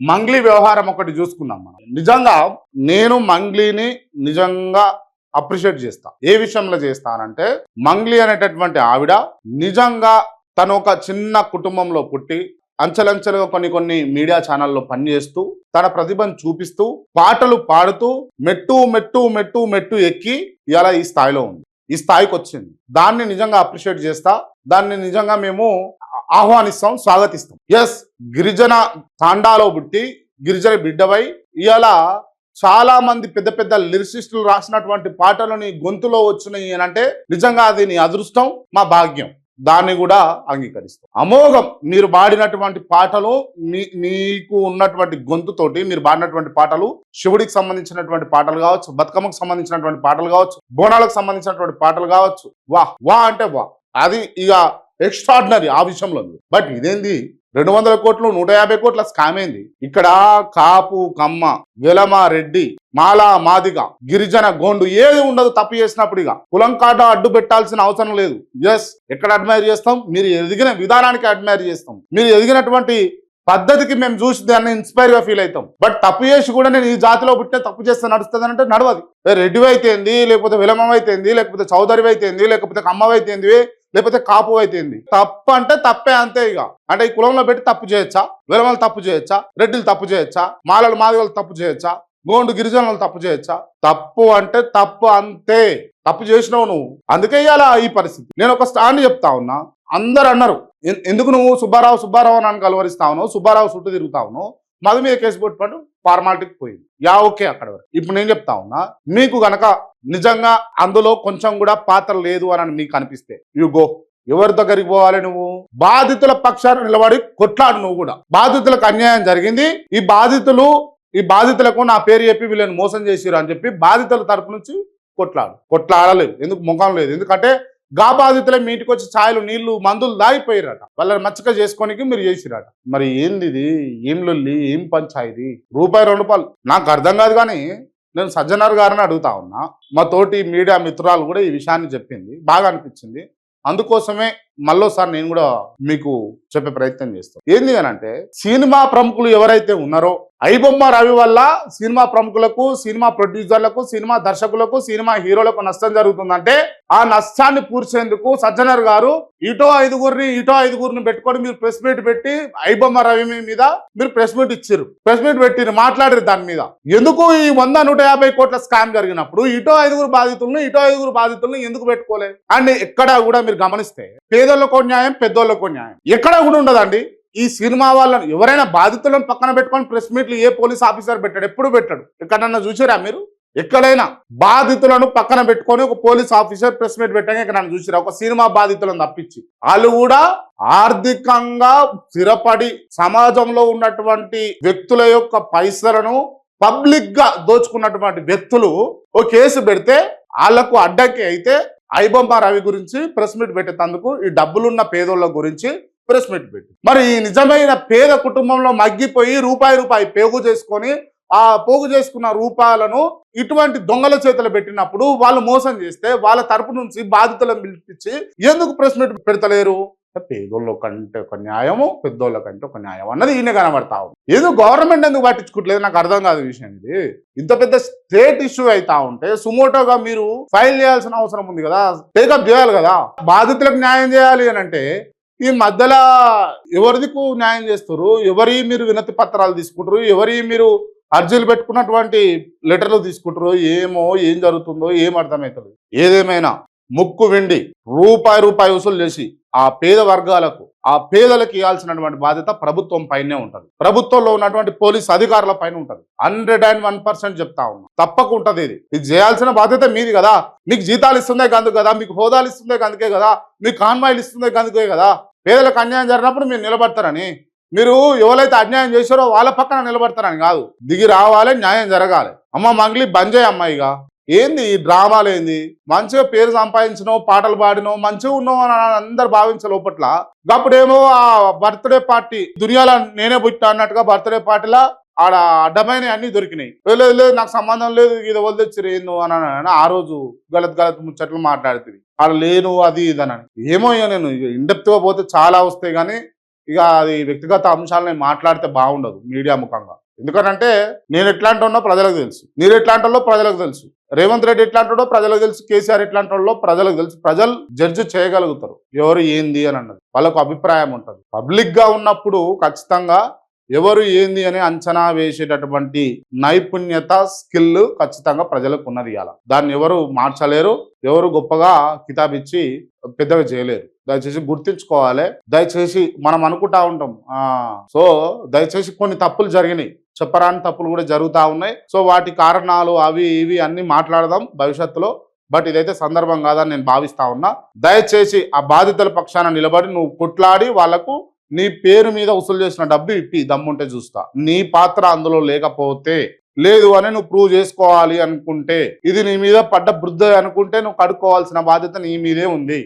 మంగ్లీ వ్యవహారం ఒకటి చూసుకున్నాం మనం. నిజంగా నేను మంగ్లీని నిజంగా అప్రిషియేట్ చేస్తా. ఏ విషయంలో చేస్తానంటే, మంగ్లీ అనేటటువంటి ఆవిడ నిజంగా తను ఒక చిన్న కుటుంబంలో పుట్టి అంచెలంచెలుగా కొన్ని మీడియా ఛానల్లో పనిచేస్తూ తన ప్రతిభను చూపిస్తూ పాటలు పాడుతూ మెట్టు మెట్టు మెట్టు మెట్టు ఎక్కి ఇలా ఈ స్థాయిలో ఉంది, ఈ స్థాయికి వచ్చింది. దాన్ని నిజంగా అప్రిషియేట్ చేస్తా, దాన్ని నిజంగా మేము ఆహ్వానిస్తాం, స్వాగతిస్తాం. ఎస్, గిరిజన తాండాలో పుట్టి గిరిజన బిడ్డవై ఇలా చాలా మంది పెద్ద పెద్ద లిరిసిస్టులు రాసినటువంటి పాటలని గొంతులో వచ్చినాయి అంటే నిజంగా అది నీ అదృష్టం, మా భాగ్యం. దాన్ని కూడా అంగీకరిస్తాం. అమోఘం. మీరు పాడినటువంటి పాటలు, మీకు ఉన్నటువంటి గొంతుతోటి మీరు పాడినటువంటి పాటలు, శివుడికి సంబంధించినటువంటి పాటలు కావచ్చు, బతుకమ్మకు సంబంధించినటువంటి పాటలు కావచ్చు, బోనాలకు సంబంధించినటువంటి పాటలు కావచ్చు, వా అంటే వా, అది ఇక ఎక్స్ట్రాడినరీ ఆ విషయంలో. బట్ ఇదేంది 200 కోట్లు 150 కోట్ల స్కామ్ ఏంది? ఇక్కడ కాపు కమ్మ వెలమ రెడ్డి మాల మాదిగ గిరిజన గోండు ఏది ఉండదు. తప్పు చేసినప్పుడు ఇక కులం కాట అడ్డు పెట్టాల్సిన అవసరం లేదు. ఎస్, ఎక్కడ అడ్మైర్ చేస్తాం? మీరు ఎదిగిన విధానానికి అడ్మైర్ చేస్తాం, మీరు ఎదిగినటువంటి పద్ధతికి మేము చూసి దాన్ని ఇన్స్పైర్ గా ఫీల్ అవుతాం. బట్ తప్పు చేసి కూడా నేను ఈ జాతిలో పుట్టిన తప్పు చేస్తే నడుస్తుంది అంటే నడవది. రెడ్డి అయితేంది, లేకపోతే విలమం అయితేంది, లేకపోతే చౌదరి అయితేంది, లేకపోతే కమ్మవ అయితేంది, లేకపోతే కాపు అయితేంది. తప్పు అంటే తప్పే, అంతే. ఇక అంటే ఈ కులంలో పెట్టి తప్పు చేయొచ్చా? విలమలు తప్పు చేయొచ్చా? రెడ్డిలు తప్పు చేయొచ్చా? మాలలు మాదిగలు తప్పు చేయొచ్చా? గోండు గిరిజనులు తప్పు చేయొచ్చా? తప్పు అంటే తప్పు, అంతే. తప్పు చేసినావు నువ్వు, అందుకే ఇవాళ ఈ పరిస్థితి. నేను ఒక స్టాండ్ చెప్తా ఉన్నా. అందరు అన్నారు, ఎందుకు నువ్వు సుబ్బారావు అని కలవరిస్తా ఉన్నావు, సుబ్బారావు చుట్టూ తిరుగుతా ఉన్నావు, మధు మీద కేసు కొట్టుపట్టు ఫార్మాలిటీకి పోయింది. ఓకే, అక్కడ వరకు. ఇప్పుడు నేను చెప్తా ఉన్నా, మీకు గనక నిజంగా అందులో కొంచెం కూడా పాత్ర లేదు అని మీకు అనిపిస్తే యు గో. ఎవరి దగ్గరికి పోవాలి? నువ్వు బాధితుల పక్షాన నిలబడి కొట్లాడు. నువ్వు కూడా బాధితులకు అన్యాయం జరిగింది, ఈ బాధితులకు నా పేరు చెప్పి వీళ్ళని మోసం చేసిరు అని చెప్పి బాధితుల తరపు నుంచి కొట్లాడలేదు. ఎందుకు? ముఖం లేదు. ఎందుకంటే గా బాధితులే మీ ఇంటికి వచ్చి ఛాయలు నీళ్లు మందులు దాగిపోయారట, వాళ్ళని మచ్చక చేసుకోనికి మీరు చేసిరట. మరి ఏంది ఇది? ఏం లొల్లి, ఏం పంచాయిది? ₹2 నాకు అర్థం కాదు. కానీ నేను సజ్జనర్ గారిని అడుగుతా ఉన్నా, మా తోటి మీడియా మిత్రురాలు కూడా ఈ విషయాన్ని చెప్పింది, బాగా అనిపించింది. అందుకోసమే మళ్ళోసారి నేను కూడా మీకు చెప్పే ప్రయత్నం చేస్తాను. ఏంది అని అంటే, సినిమా ప్రముఖులు ఎవరైతే ఉన్నారో, ఐబొమ్మ రవి వల్ల సినిమా ప్రముఖులకు, సినిమా ప్రొడ్యూసర్లకు, సినిమా దర్శకులకు, సినిమా హీరోలకు నష్టం జరుగుతుందంటే ఆ నష్టాన్ని పూడ్చేందుకు సజ్జనర్ గారు ఇటో ఐదుగురిని పెట్టుకొని మీరు ప్రెస్ మీట్ పెట్టి ఐబొమ్మ రవి మీద మీరు ప్రెస్ మీట్ ఇచ్చారు, ప్రెస్ మీట్ పెట్టిరు, మాట్లాడారు దాని మీద. ఎందుకు ఈ 100-150 కోట్ల స్కామ్ జరిగినప్పుడు ఇటో ఐదుగురు బాధితులను ఎందుకు పెట్టుకోలేదు? అండ్ ఎక్కడ కూడా మీరు గమనిస్తే పేదోళ్ళకో న్యాయం, పెద్దోళ్ళకో న్యాయం ఎక్కడ కూడా ఉండదండి. ఈ సినిమా వాళ్ళని ఎవరైనా బాధితులను పక్కన పెట్టుకొని ప్రెస్ మీట్లు ఏ పోలీస్ ఆఫీసర్ పెట్టాడు? ఎప్పుడు పెట్టాడు? ఎక్కడన్నా చూసారా మీరు? ఎక్కడైనా బాధితులను పక్కన పెట్టుకొని ఒక పోలీస్ ఆఫీసర్ ప్రెస్ మీట్ పెట్టాక ఎక్కడన్నా చూసారా? ఒక సినిమా బాధితులను తప్పించి. వాళ్ళు కూడా ఆర్థికంగా స్థిరపడి సమాజంలో ఉన్నటువంటి వ్యక్తుల యొక్క పైసలను పబ్లిక్ గా దోచుకున్నటువంటి వ్యక్తులు ఓ కేసు పెడితే వాళ్లకు అడ్డంకి అయితే ఐబొమ్మ రవి గురించి ప్రెస్ మీట్ పెట్టేందుకు ఈ డబ్బులున్న పేదోళ్ళ గురించి ప్రెస్ మీట్ పెట్టి, మరి నిజమైన పేద కుటుంబంలో మగ్గిపోయి రూపాయి పోగు చేసుకొని ఆ పోగు చేసుకున్న రూపాయలను ఇటువంటి దొంగల చేతులు పెట్టినప్పుడు వాళ్ళు మోసం చేస్తే వాళ్ళ తరపు నుంచి బాధితులను పిలిపించి ఎందుకు ప్రెస్ మీట్ పెడతలేరు? పేదోళ్ళ కంటే ఒక న్యాయము, పెద్దోళ్ళ కంటే ఒక న్యాయం అన్నది ఈయన కనబడతా ఉంది. ఏదో గవర్నమెంట్ ఎందుకు పట్టించుకోవట్లేదు నాకు అర్థం కాదు విషయం. ఇది ఇంత పెద్ద స్టేట్ ఇష్యూ అవుతా ఉంటే సుమోటోగా మీరు ఫైల్ చేయాల్సిన అవసరం ఉంది కదా, టేకప్ చేయాలి కదా. బాధితులకు న్యాయం చేయాలి అని అంటే ఈ మధ్యలో ఎవరిదికు న్యాయం చేస్తారు? ఎవరి మీరు వినతి పత్రాలు తీసుకుంటారు? ఎవరి మీరు అర్జీలు పెట్టుకున్నటువంటి లెటర్లు తీసుకుంటారు? ఏం జరుగుతుందో ఏం అర్థమవుతుంది. ఏదేమైనా ముక్కు వెండి రూపాయి వసూలు చేసి ఆ పేద వర్గాలకు, ఆ పేదలకు ఇవ్వాల్సినటువంటి బాధ్యత ప్రభుత్వం పైనే ఉంటుంది, ప్రభుత్వంలో ఉన్నటువంటి పోలీస్ అధికారుల పైన ఉంటుంది. 101% చెప్తా ఉన్నా, తప్పక ఉంటుంది. ఇది చేయాల్సిన బాధ్యత మీది కదా. మీకు జీతాలు ఇస్తుందే అందుకు కదా, మీకు హోదాలు ఇస్తుందే అందుకే కదా, మీకు కాన్వాయిలు ఇస్తుందే అందుకే కదా. పేదలకు అన్యాయం జరిగినప్పుడు మీరు నిలబడతారని, మీరు ఎవరైతే అన్యాయం చేశారో వాళ్ళ పక్కన నిలబడతారని కాదు, దిగి రావాలి, న్యాయం జరగాలి. అమ్మ మంగ్లీ బంజయ్ అమ్మాయిగా ఏంది ఈ డ్రామాలు? ఏంది? మంచిగా పేరు సంపాదించినావు, పాటలు పాడినావు, మంచిగా ఉన్నావు అని అందరు భావించే లోపట్ల అప్పుడేమో ఆ బర్త్డే పార్టీ దునియాలో నేనే పుట్టా అన్నట్టుగా బర్త్డే పార్టీలా ఆడ అడ్డమైన అన్ని దొరికినాయి. లేదు నాకు సంబంధం లేదు, ఇది వదిలి తెచ్చిరు ఏందో అని ఆ రోజు గలత్ ముచ్చట్లు మాట్లాడుతుంది. ఆడ లేను అది ఇదనని. ఏమో నేను ఇండెప్త్ గా పోతే చాలా వస్తాయి కానీ ఇక అది వ్యక్తిగత అంశాలను మాట్లాడితే బాగుండదు మీడియా ముఖంగా. ఎందుకంటే నేను ఎట్లాంటి ఉన్నో ప్రజలకు తెలుసు, మీరు ఎట్లాంటి వాళ్ళో ప్రజలకు తెలుసు, రేవంత్ రెడ్డి ఎట్లాంటాడో ప్రజలకు తెలుసు, కేసీఆర్ ఎట్లాంటి వాళ్ళో ప్రజలకు తెలుసు. ప్రజలు జడ్జి చేయగలుగుతారు ఎవరు ఏంది అని అన్నది, వాళ్ళకు అభిప్రాయం ఉంటుంది. పబ్లిక్ గా ఉన్నప్పుడు ఖచ్చితంగా ఎవరు ఏంది అని అంచనా వేసేటటువంటి నైపుణ్యత, స్కిల్ ఖచ్చితంగా ప్రజలకు ఉన్నది. ఇవాళ దాన్ని ఎవరు మార్చలేరు, ఎవరు గొప్పగా కితాబిచ్చి పెద్దగా చేయలేరు. దయచేసి గుర్తించుకోవాలి. దయచేసి మనం అనుకుంటా ఉంటాం సో దయచేసి కొన్ని తప్పులు జరిగినాయి, చెప్పరాని తప్పులు కూడా జరుగుతూ ఉన్నాయి. సో వాటి కారణాలు అవి ఇవి అన్ని మాట్లాడదాం భవిష్యత్తులో. బట్ ఇదైతే సందర్భం కాదని నేను భావిస్తా ఉన్నా. దయచేసి ఆ బాధితుల పక్షాన నిలబడి నువ్వు కొట్లాడి వాళ్లకు నీ పేరు మీద వసూలు చేసిన డబ్బు ఇప్పి దమ్ముంటే చూస్తా. నీ పాత్ర అందులో లేకపోతే, లేదు అని నువ్వు ప్రూవ్ చేసుకోవాలి అనుకుంటే, ఇది నీ మీద పడ్డ బుద్ధ అనుకుంటే నువ్వు కడుక్కోవాల్సిన బాధ్యత నీ మీదే ఉంది.